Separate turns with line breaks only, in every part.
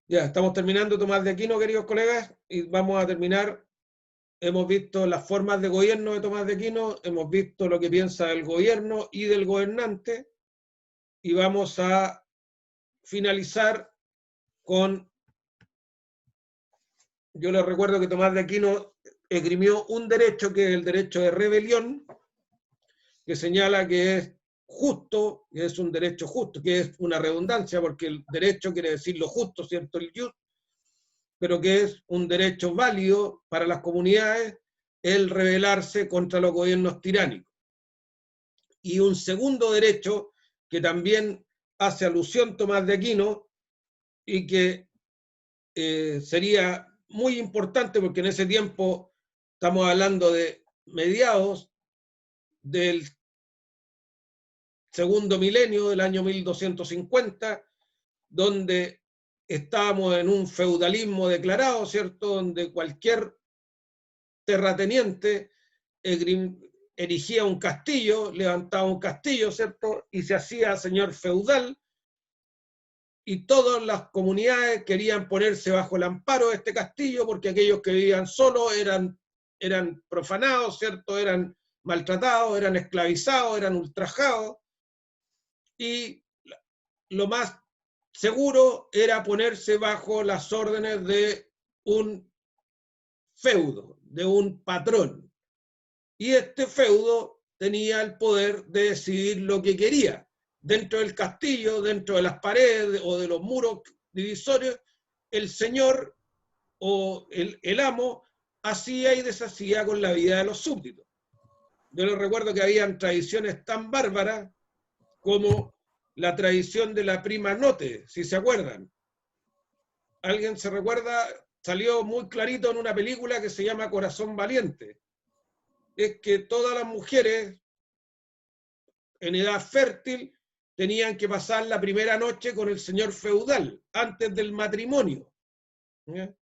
Ya, estamos terminando, Tomás de Aquino, queridos colegas, y vamos a terminar. Hemos visto las formas de gobierno de Tomás de Aquino, hemos visto lo que piensa el gobierno y del gobernante, y vamos a finalizar con, yo les recuerdo que Tomás de Aquino esgrimió un derecho que es el derecho de rebelión, que señala que es justo, que es un derecho justo, que es una redundancia, porque el derecho quiere decir lo justo, ¿cierto? El just, pero que es un derecho válido para las comunidades el rebelarse contra los gobiernos tiránicos. Y un segundo derecho que también hace alusión Tomás de Aquino y que sería muy importante porque en ese tiempo estamos hablando de mediados del segundo milenio, del año 1250, donde estábamos en un feudalismo declarado, ¿cierto? Donde cualquier terrateniente erigía un castillo, levantaba un castillo, ¿cierto? Y se hacía señor feudal, y todas las comunidades querían ponerse bajo el amparo de este castillo porque aquellos que vivían solos eran profanados, ¿cierto? Eran maltratados, eran esclavizados, eran ultrajados, y lo más seguro era ponerse bajo las órdenes de un feudo, de un patrón. Y este feudo tenía el poder de decidir lo que quería. Dentro del castillo, dentro de las paredes o de los muros divisorios, el señor o el amo hacía y deshacía con la vida de los súbditos. Yo les recuerdo que habían tradiciones tan bárbaras como la tradición de la prima note, si se acuerdan. ¿Alguien se recuerda? Salió muy clarito en una película que se llama Corazón Valiente. Es que todas las mujeres en edad fértil tenían que pasar la primera noche con el señor feudal antes del matrimonio. ¿Ya?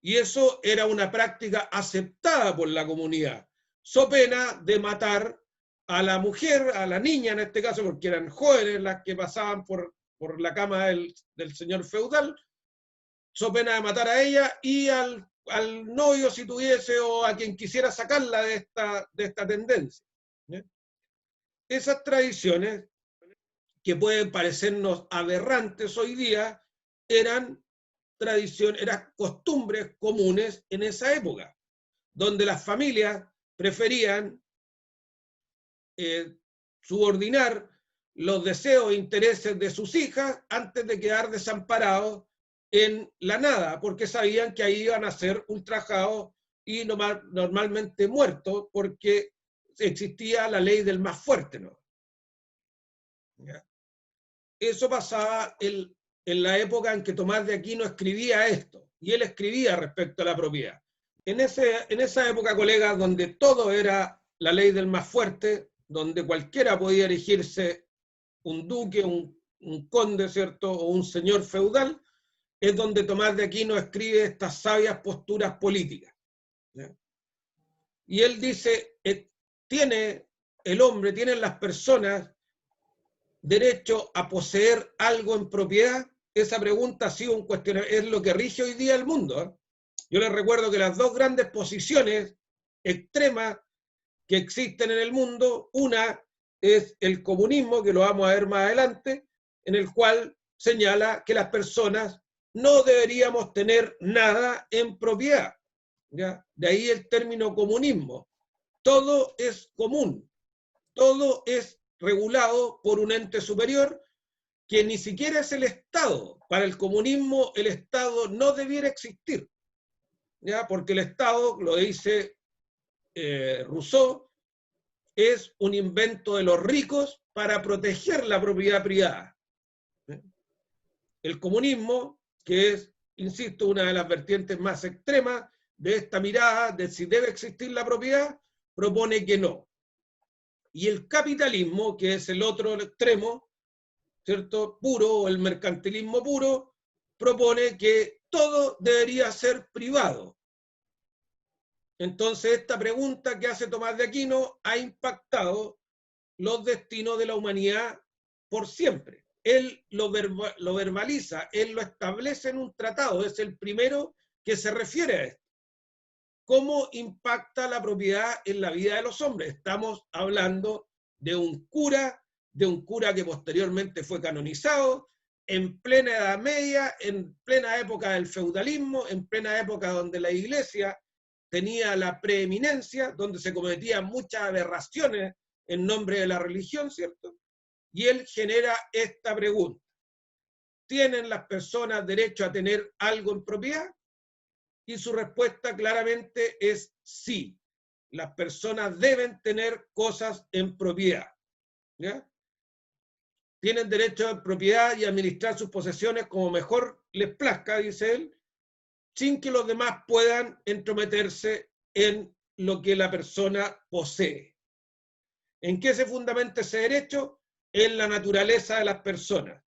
Y eso era una práctica aceptada por la comunidad, so pena de matar a la mujer, a la niña en este caso, porque eran jóvenes las que pasaban por la cama del señor feudal, so pena de matar a ella y al novio si tuviese o a quien quisiera sacarla de esta tendencia. ¿Ya? Esas tradiciones que pueden parecernos aberrantes hoy día eran tradiciones, eran costumbres comunes en esa época, donde las familias preferían subordinar los deseos e intereses de sus hijas antes de quedar desamparados en la nada, porque sabían que ahí iban a ser ultrajados y normalmente muertos, porque existía la ley del más fuerte, ¿no? ¿Ya? Eso pasaba en la época en que Tomás de Aquino escribía esto, y él escribía respecto a la propiedad. En esa época, colegas, donde todo era la ley del más fuerte, donde cualquiera podía erigirse un duque, un conde, ¿cierto?, o un señor feudal, es donde Tomás de Aquino escribe estas sabias posturas políticas. ¿Ya? Y él dice, tiene el hombre, tienen las personas derecho a poseer algo en propiedad. Esa pregunta ha sido un cuestionamiento, es lo que rige hoy día el mundo. ¿Eh? Yo les recuerdo que las dos grandes posiciones extremas que existen en el mundo, una es el comunismo, que lo vamos a ver más adelante, en el cual señala que las personas no deberíamos tener nada en propiedad. ¿Ya? De ahí el término comunismo. Todo es común, todo es regulado por un ente superior que ni siquiera es el Estado. Para el comunismo el Estado no debiera existir, ¿ya? Porque el Estado, lo dice Rousseau, es un invento de los ricos para proteger la propiedad privada. El comunismo, que es, insisto, una de las vertientes más extremas de esta mirada de si debe existir la propiedad, propone que no. Y el capitalismo, que es el otro extremo, ¿cierto?, puro, o el mercantilismo puro, propone que todo debería ser privado. Entonces, esta pregunta que hace Tomás de Aquino ha impactado los destinos de la humanidad por siempre. él lo verbaliza, él lo establece en un tratado, es el primero que se refiere a esto. ¿Cómo impacta la propiedad en la vida de los hombres? Estamos hablando de un cura que posteriormente fue canonizado, en plena Edad Media, en plena época del feudalismo, en plena época donde la Iglesia tenía la preeminencia, donde se cometían muchas aberraciones en nombre de la religión, ¿cierto? Y él genera esta pregunta: ¿tienen las personas derecho a tener algo en propiedad? Y su respuesta claramente es sí. Las personas deben tener cosas en propiedad, ¿ya? Tienen derecho a propiedad y administrar sus posesiones como mejor les plazca, dice él, sin que los demás puedan entrometerse en lo que la persona posee. ¿En qué se fundamenta ese derecho? En la naturaleza de las personas.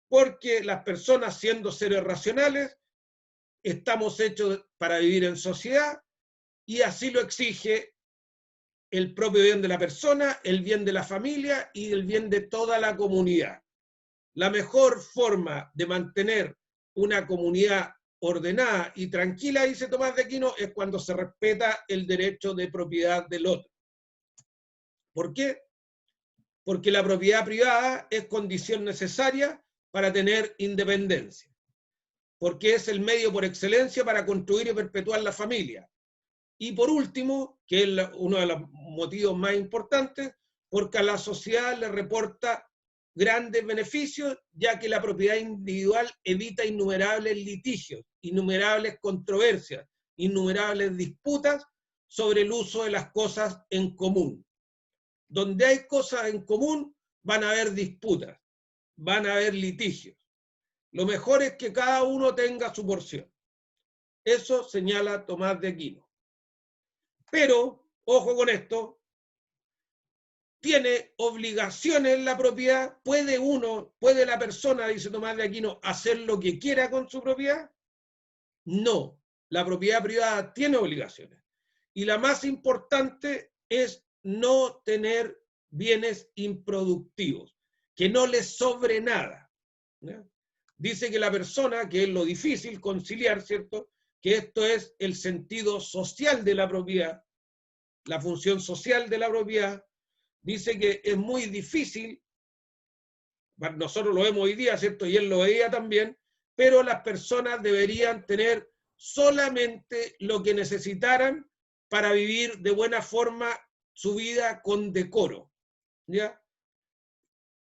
Porque las personas, siendo seres racionales, estamos hechos para vivir en sociedad y así lo exige el propio bien de la persona, el bien de la familia y el bien de toda la comunidad. La mejor forma de mantener una comunidad ordenada y tranquila, dice Tomás de Aquino, es cuando se respeta el derecho de propiedad del otro. ¿Por qué? Porque la propiedad privada es condición necesaria para tener independencia, porque es el medio por excelencia para construir y perpetuar la familia. Y por último, que es uno de los motivos más importantes, porque a la sociedad le reporta grandes beneficios, ya que la propiedad individual evita innumerables litigios, innumerables controversias, innumerables disputas sobre el uso de las cosas en común. Donde hay cosas en común, van a haber disputas, van a haber litigios. Lo mejor es que cada uno tenga su porción. Eso señala Tomás de Aquino. Pero, ojo con esto, tiene obligaciones en la propiedad. ¿Puede la persona, dice Tomás de Aquino, hacer lo que quiera con su propiedad? No, la propiedad privada tiene obligaciones. Y la más importante es no tener bienes improductivos, que no le sobre nada, ¿ya? Dice que la persona, que es lo difícil conciliar, ¿cierto?, que esto es el sentido social de la propiedad, la función social de la propiedad. Dice que es muy difícil, nosotros lo vemos hoy día, ¿cierto?, y él lo veía también, pero las personas deberían tener solamente lo que necesitaran para vivir de buena forma su vida con decoro, ¿ya?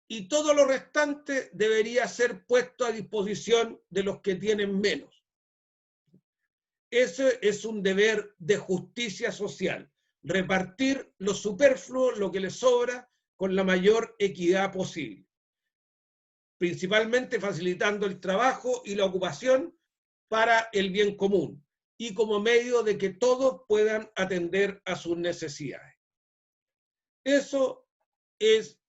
Y todo lo restante debería ser puesto a disposición de los que tienen menos. Ese es un deber de justicia social, repartir lo superfluo, lo que les sobra, con la mayor equidad posible, principalmente facilitando el trabajo y la ocupación para el bien común y como medio de que todos puedan atender a sus necesidades. Eso es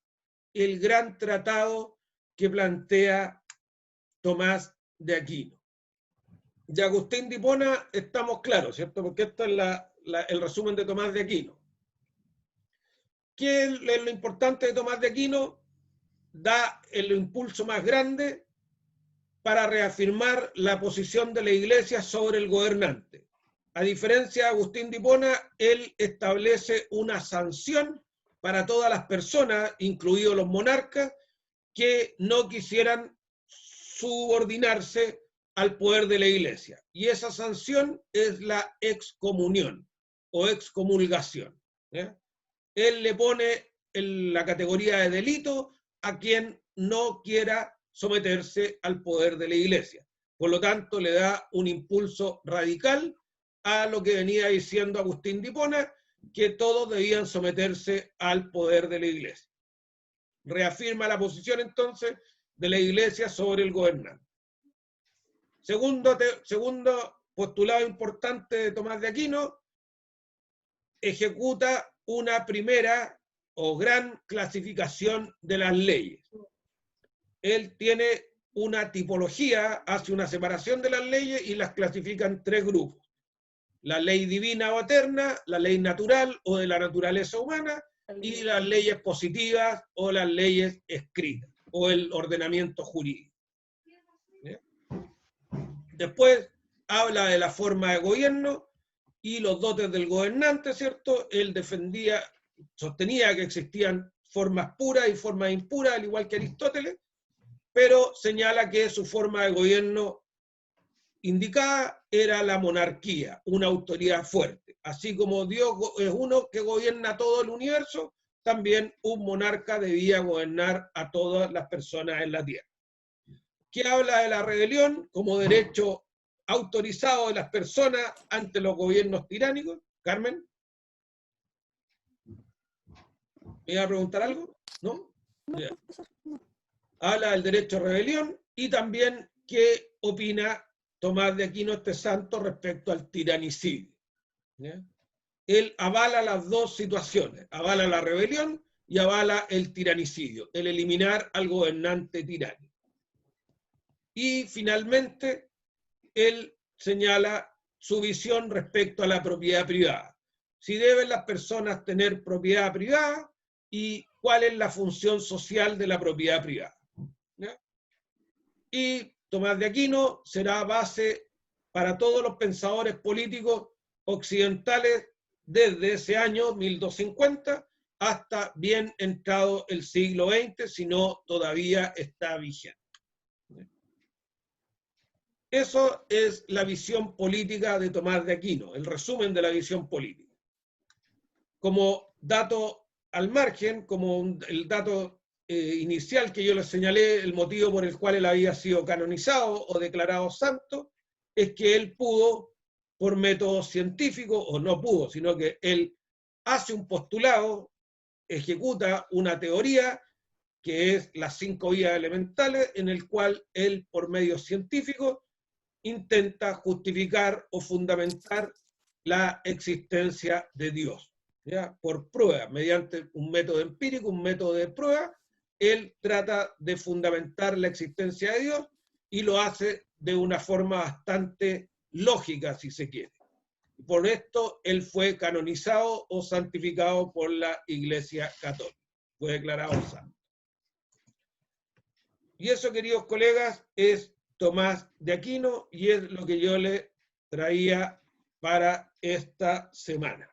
el gran tratado que plantea Tomás de Aquino. De Agustín de Hipona estamos claros, ¿cierto? Porque esto es el resumen de Tomás de Aquino. ¿Qué es lo importante de Tomás de Aquino? Da el impulso más grande para reafirmar la posición de la Iglesia sobre el gobernante. A diferencia de Agustín de Hipona, él establece una sanción para todas las personas, incluidos los monarcas, que no quisieran subordinarse al poder de la Iglesia. Y esa sanción es la excomunión o excomulgación, ¿eh? Él le pone la categoría de delito a quien no quiera someterse al poder de la Iglesia. Por lo tanto, le da un impulso radical a lo que venía diciendo Agustín de Hipona, que todos debían someterse al poder de la Iglesia. Reafirma la posición entonces de la Iglesia sobre el gobernante. Segundo postulado importante de Tomás de Aquino, ejecuta una primera o gran clasificación de las leyes. Él tiene una tipología, hace una separación de las leyes y las clasifica en tres grupos: la ley divina o eterna, la ley natural o de la naturaleza humana, y las leyes positivas o las leyes escritas. o el ordenamiento jurídico. ¿Bien? Después habla de la forma de gobierno y los dotes del gobernante, ¿cierto? Él sostenía que existían formas puras y formas impuras, al igual que Aristóteles, pero señala que su forma de gobierno indicada era la monarquía, una autoridad fuerte. Así como Dios es uno que gobierna todo el universo, también un monarca debía gobernar a todas las personas en la tierra. Que habla de la rebelión como derecho autorizado de las personas ante los gobiernos tiránicos. Carmen, ¿me iba a preguntar algo? ¿No? Yeah. Habla del derecho a rebelión y también qué opina Tomás de Aquino, este santo, respecto al tiranicidio. ¿Yeah? Él avala las dos situaciones, avala la rebelión y avala el tiranicidio, el eliminar al gobernante tiránico. Y finalmente, él señala su visión respecto a la propiedad privada. Si deben las personas tener propiedad privada y cuál es la función social de la propiedad privada. ¿Ya? Y Tomás de Aquino será base para todos los pensadores políticos occidentales desde ese año 1250 hasta bien entrado el siglo XX, si no todavía está vigente. Eso es la visión política de Tomás de Aquino, el resumen de la visión política. Como dato al margen, como el dato inicial que yo les señalé, el motivo por el cual él había sido canonizado o declarado santo, es que él pudo, por métodos científicos, o no pudo, sino que él hace un postulado, ejecuta una teoría, que es las 5 vías elementales, en el cual él, por medios científicos, intenta justificar o fundamentar la existencia de Dios, ¿ya? Por prueba, mediante un método empírico, un método de prueba, él trata de fundamentar la existencia de Dios y lo hace de una forma bastante lógica, si se quiere. Por esto, él fue canonizado o santificado por la Iglesia Católica. Fue declarado santo. Y eso, queridos colegas, es Tomás de Aquino y es lo que yo le traía para esta semana.